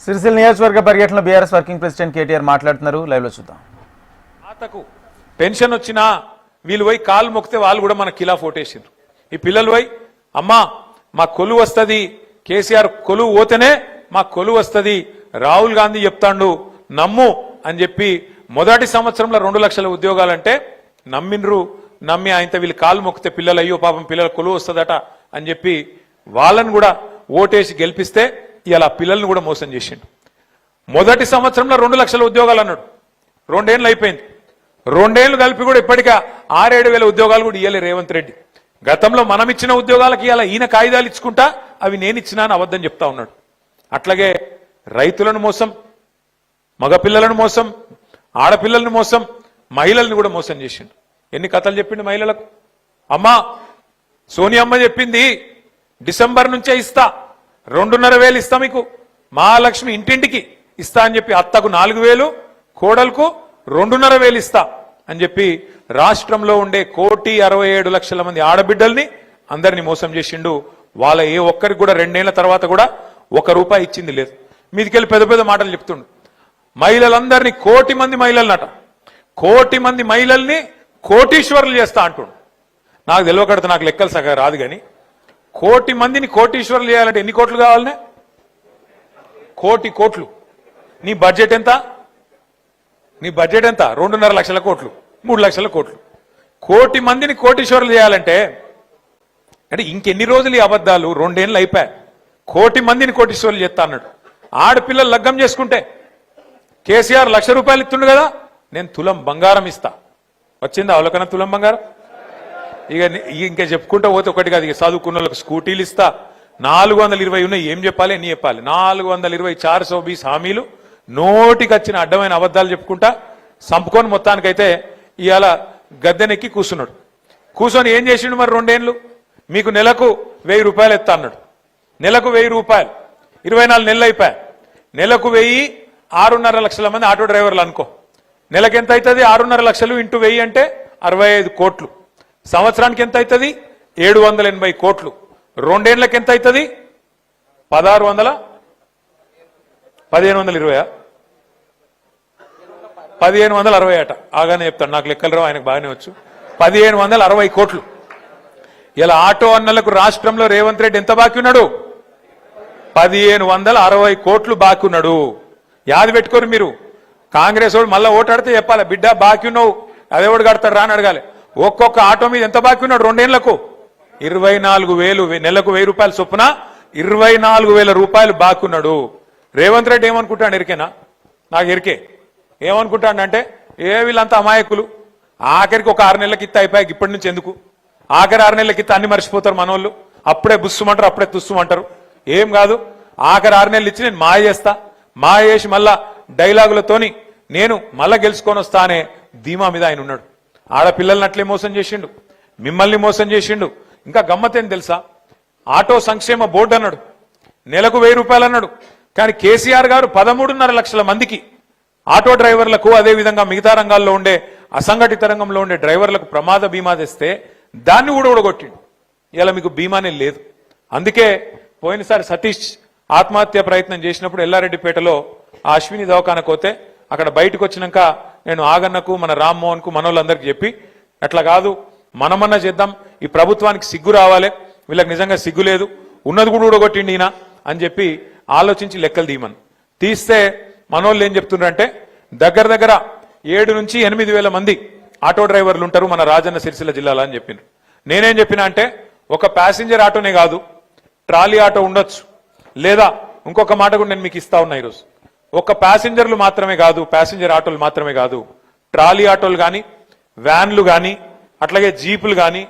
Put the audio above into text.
సిరిసిల్ల నియోజకవర్గ పర్యటనలో BRS working president KTR మాట్లాడుతున్నారు. లైవ్ లో చూద్దాం. తాతకు పెన్షన్ వచ్చినా వీళ్ళు పోయి కాలు మొక్కితే వాళ్ళు కూడా మన కిలా ఫోటేసిండ్రు. ఈ పిల్లలు పోయి అమ్మా మా కొలువు వస్తుంది, కేసీఆర్ కొలువు పోతేనే మా కొలువు వస్తుంది, రాహుల్ గాంధీ చెప్తాండు నమ్ము అని చెప్పి మొదటి సంవత్సరంలో 2 లక్షల ఉద్యోగాలంటే నమ్మిండ్రు. నమ్మి ఆయనతో వీళ్ళు కాలు మొక్కితే పిల్లలు అయ్యో పాపం పిల్లల కొలువు వస్తుందట అని చెప్పి వాళ్ళని కూడా ఓటేసి గెలిపిస్తే ఇలా పిల్లల్ని కూడా మోసం చేసిండు. మొదటి సంవత్సరంలో 2 లక్షల ఉద్యోగాలు అన్నాడు. 2 ఏళ్ళు అయిపోయింది. 2 ఏళ్ళు కలిపి కూడా ఇప్పటికే 6-7 వేల ఉద్యోగాలు కూడా ఇయ్యలే రేవంత్ రెడ్డి. గతంలో మనం ఇచ్చిన ఉద్యోగాలకి ఇలా ఈయన కాగితాలు ఇచ్చుకుంటా అవి నేను ఇచ్చినా అని అబద్ధం చెప్తా ఉన్నాడు. అట్లాగే రైతులను మోసం, మగపిల్లలను మోసం, ఆడపిల్లలను మోసం, మహిళల్ని కూడా మోసం చేసిండు. ఎన్ని కథలు చెప్పిండు మహిళలకు. అమ్మా సోనియమ్మ చెప్పింది డిసెంబర్ నుంచే ఇస్తా, 2,500 ఇస్తా మీకు, మహాలక్ష్మి ఇంటింటికి ఇస్తా అని చెప్పి అత్తకు 4,000, కోడలకు 2,500 ఇస్తా అని చెప్పి రాష్ట్రంలో ఉండే 1,67,00,000 మంది ఆడబిడ్డల్ని అందరినీ మోసం చేసిండు. వాళ్ళ ఏ ఒక్కరికి కూడా 2 ఏళ్ల తర్వాత కూడా ₹1 ఇచ్చింది లేదు. మీదికెళ్ళి పెద్ద పెద్ద మాటలు చెప్తుండు. మహిళలందరినీ 1,00,00,000 మంది మహిళలనట, 1,00,00,000 మంది మహిళల్ని కోటీశ్వరులు చేస్తా అంటుండు. నాకు తెలియకడితే నాకు లెక్కలు సగం రాదు కానీ 1,00,00,000 మందిని కోటీశ్వరులు చేయాలంటే ఎన్ని కోట్లు కావాలనే? 1,00,00,000 కోట్లు. నీ బడ్జెట్ ఎంత? నీ బడ్జెట్ ఎంత? 2.5 లక్షల కోట్లు, 3 లక్షల కోట్లు. 1,00,00,000 మందిని కోటీశ్వరులు చేయాలంటే అంటే ఇంకెన్ని రోజులు ఈ అబద్ధాలు? 2 ఏళ్ళు అయిపోయాయి. 1,00,00,000 మందిని కోటీశ్వరులు చేస్తా అన్నాడు. ఆడపిల్లలు లగ్గం చేసుకుంటే కేసీఆర్ ₹1,00,000 ఇస్తుండు కదా, నేను తులం బంగారం ఇస్తా. వచ్చిందా అవలకన తులం బంగారం? ఇక ఇంకా చెప్పుకుంటూ పోతే ఒకటి కాదు. ఇక చదువుకున్న వాళ్ళకి స్కూటీలు ఇస్తా, 420 ఉన్నాయి. ఏం చెప్పాలి, ఎన్ని చెప్పాలి? 420 420 హామీలు నోటికి వచ్చిన అడ్డమైన అబద్ధాలు చెప్పుకుంటా సంపుకొని మొత్తానికైతే ఇవాళ గద్దెనెక్కి కూర్చున్నాడు. కూర్చొని ఏం చేసిండు మరి? 2 ఏళ్ళు మీకు నెలకు ₹1,000 ఎత్తా అన్నాడు. నెలకు ₹1,000, 24 నెలలు అయిపోయాయి. నెలకు 1,000, 6.5 లక్షల మంది ఆటో డ్రైవర్లు అనుకో. నెలకు ఎంత అవుతుంది? 6.5 లక్షలు ఇంటూ 1,000 అంటే 65 కోట్లు. సంవత్సరానికి ఎంత అవుతుంది? 780 కోట్లు. 2 ఏళ్ళకి ఎంత అవుతుంది? 1,600, 1,520, 1,560 అట. ఆగానే చెప్తాను, నాకు లెక్కలు రావు, ఆయనకు బాగానే వచ్చు. 1,560 కోట్లు. ఇలా ఆటో అన్నలకు రాష్ట్రంలో రేవంత్ రెడ్డి ఎంత బాకీ ఉన్నాడు? 1,560 కోట్లు బాకీ ఉన్నాడు. యాది పెట్టుకోరు మీరు. కాంగ్రెస్ వాడు మళ్ళీ ఓటాడితే చెప్పాలి, బిడ్డ బాకీ ఉన్నావు, అదేవాడు కడతాడు రా అని అడగాలి. ఒక్కొక్క ఆటో మీద ఎంత బాకీ ఉన్నాడు? 2 ఏళ్లకు 24,000, నెలకు ₹1,000 చొప్పున 24,000 బాకీ ఉన్నాడు. రేవంత్ రెడ్డి ఏమనుకుంటాడు ఎరికేనా? నాకు ఎరికే. ఏమనుకుంటాడంటే వీళ్ళంతా అమాయకులు, ఆఖరికి ఒక 6 నెలలకి ఇత్త అయిపోయాక ఇప్పటి నుంచి ఎందుకు, ఆఖరి 6 నెలలకి ఇత్త అన్ని మర్చిపోతారు మనోళ్ళు. అప్పుడే బుస్సుమంటారు, అప్పుడే తుస్సుమంటారు. ఏం కాదు, ఆఖరి 6 నెలలు ఇచ్చి నేను మాయ చేస్తా, మాయ చేసి మళ్ళా డైలాగులతోని నేను మళ్ళా గెలుచుకొని వస్తా అనే ధీమా మీద ఆయన ఉన్నాడు. ఆడపిల్లల్ని అట్లే మోసం చేసిండు, మిమ్మల్ని మోసం చేసిండు. ఇంకా గమ్మతేం తెలుసా? ఆటో సంక్షేమ బోర్డు అన్నాడు, నెలకు ₹1,000 అన్నాడు. కానీ కేసీఆర్ గారు 13.5 లక్షల మందికి ఆటో డ్రైవర్లకు, అదేవిధంగా మిగతా రంగాల్లో ఉండే అసంఘటిత రంగంలో ఉండే డ్రైవర్లకు ప్రమాద బీమా తెస్తే దాన్ని కూడా ఊడగొట్టిండు. ఇలా మీకు బీమానే లేదు. అందుకే పోయినసారి సతీష్ ఆత్మహత్య ప్రయత్నం చేసినప్పుడు ఎల్లారెడ్డిపేటలో ఆ అశ్విని దవాఖానకు పోతే అక్కడ బయటకు వచ్చినాక నేను ఆగన్నకు, మన రామ్మోహన్ కు, మనోళ్ళందరికీ చెప్పి అట్లా కాదు, మనమన్నా చేద్దాం, ఈ ప్రభుత్వానికి సిగ్గు రావాలి, వీళ్ళకి నిజంగా సిగ్గు లేదు, ఉన్నది కూడా ఊడగొట్టిండి ఈయన అని చెప్పి ఆలోచించి లెక్కలు తీయమని తీస్తే మనోళ్ళు ఏం చెప్తున్నారంటే దగ్గర దగ్గర 7 నుంచి 8 వేల మంది ఆటో డ్రైవర్లు ఉంటారు మన రాజన్న సిరిసిల్ల జిల్లాలో అని చెప్పిండ్రు. నేనేం చెప్పినా అంటే ఒక ప్యాసింజర్ ఆటోనే కాదు, ట్రాలీ ఆటో ఉండొచ్చు, లేదా ఇంకొక మాట కూడా నేను మీకు ఇస్తా ఉన్నా ఈరోజు. ఒక ప్యాసింజర్లు మాత్రమే కాదు, ప్యాసింజర్ ఆటోలు మాత్రమే కాదు, ట్రాలీ ఆటోలు కానీ, వ్యాన్లు కానీ, అట్లాగే జీపులు కానీ,